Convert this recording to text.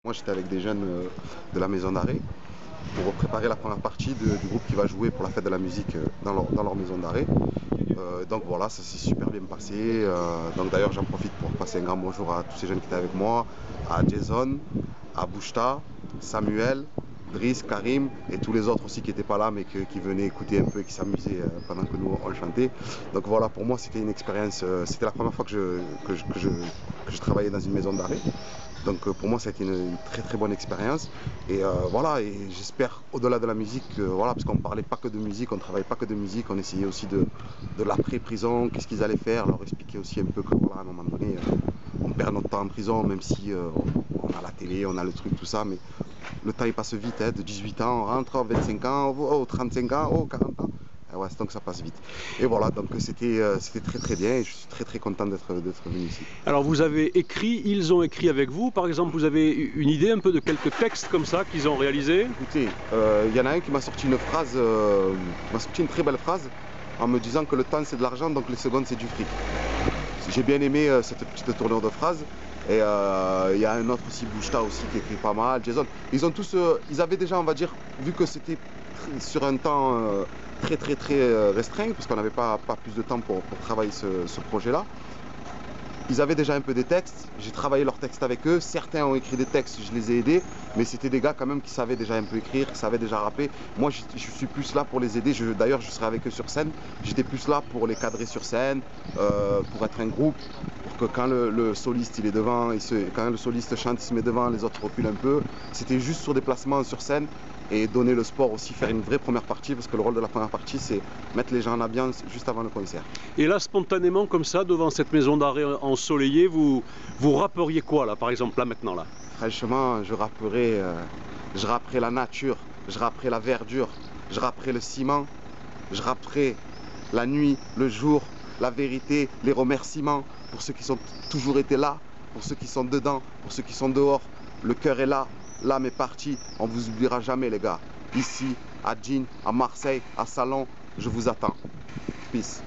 Moi j'étais avec des jeunes de la maison d'arrêt pour préparer la première partie du groupe qui va jouer pour la fête de la musique dans leur maison d'arrêt. Donc voilà, ça s'est super bien passé. Donc d'ailleurs j'en profite pour passer un grand bonjour à tous ces jeunes qui étaient avec moi, à Jason, à Bouchta, Samuel, Driss, Karim et tous les autres aussi qui n'étaient pas là mais qui venaient écouter un peu et qui s'amusaient pendant que nous on chantait. Donc voilà, pour moi c'était une expérience, c'était la première fois que je travaillais dans une maison d'arrêt. Donc pour moi ça a été une très très bonne expérience et voilà, et j'espère au-delà de la musique, voilà, parce qu'on ne parlait pas que de musique, on ne travaillait pas que de musique, on essayait aussi de l'après-prison, qu'est-ce qu'ils allaient faire, leur expliquer aussi un peu que voilà, à un moment donné on perd notre temps en prison même si on a la télé, on a le truc, tout ça, mais le temps il passe vite, hein, de 18 ans on rentre, 25 ans, oh, 35 ans, oh, 40 ans. Ouais, donc ça passe vite. Et voilà, donc c'était très très bien et je suis très très content d'être venu ici. Alors vous avez écrit, ils ont écrit avec vous, par exemple, vous avez une idée un peu de quelques textes comme ça qu'ils ont réalisés? Écoutez, il y en a un qui m'a sorti une phrase, m'a sorti une très belle phrase en me disant que le temps c'est de l'argent donc les secondes c'est du fric. J'ai bien aimé cette petite tournure de phrase. Et il y a un autre aussi, Bouchta aussi, qui écrit pas mal, Jason. Ils ont tous, ils avaient déjà, on va dire, vu que c'était sur un temps très restreint, parce qu'on n'avait pas plus de temps pour travailler ce projet-là. Ils avaient déjà un peu des textes, j'ai travaillé leurs textes avec eux, certains ont écrit des textes, je les ai aidés, mais c'était des gars quand même qui savaient déjà un peu écrire, qui savaient déjà rapper. Moi je suis plus là pour les aider, d'ailleurs je serai avec eux sur scène, j'étais plus là pour les cadrer sur scène, pour être un groupe, pour que quand le soliste il est devant, quand le soliste chante il se met devant, les autres reculent un peu. C'était juste sur des placements sur scène et donner le sport aussi, faire une vraie première partie, parce que le rôle de la première partie c'est mettre les gens en ambiance juste avant le concert. Et là spontanément comme ça, devant cette maison d'arrêt ensoleillée, vous rapperiez quoi là, par exemple, là maintenant là? Franchement, je rapperai la nature, je rapperai la verdure, je rapperai le ciment, je rapperai la nuit, le jour, la vérité, les remerciements pour ceux qui sont toujours été là, pour ceux qui sont dedans, pour ceux qui sont dehors. Le cœur est là, l'âme est partie, on vous oubliera jamais les gars. Ici, à Jean, à Marseille, à Salon, je vous attends. Peace.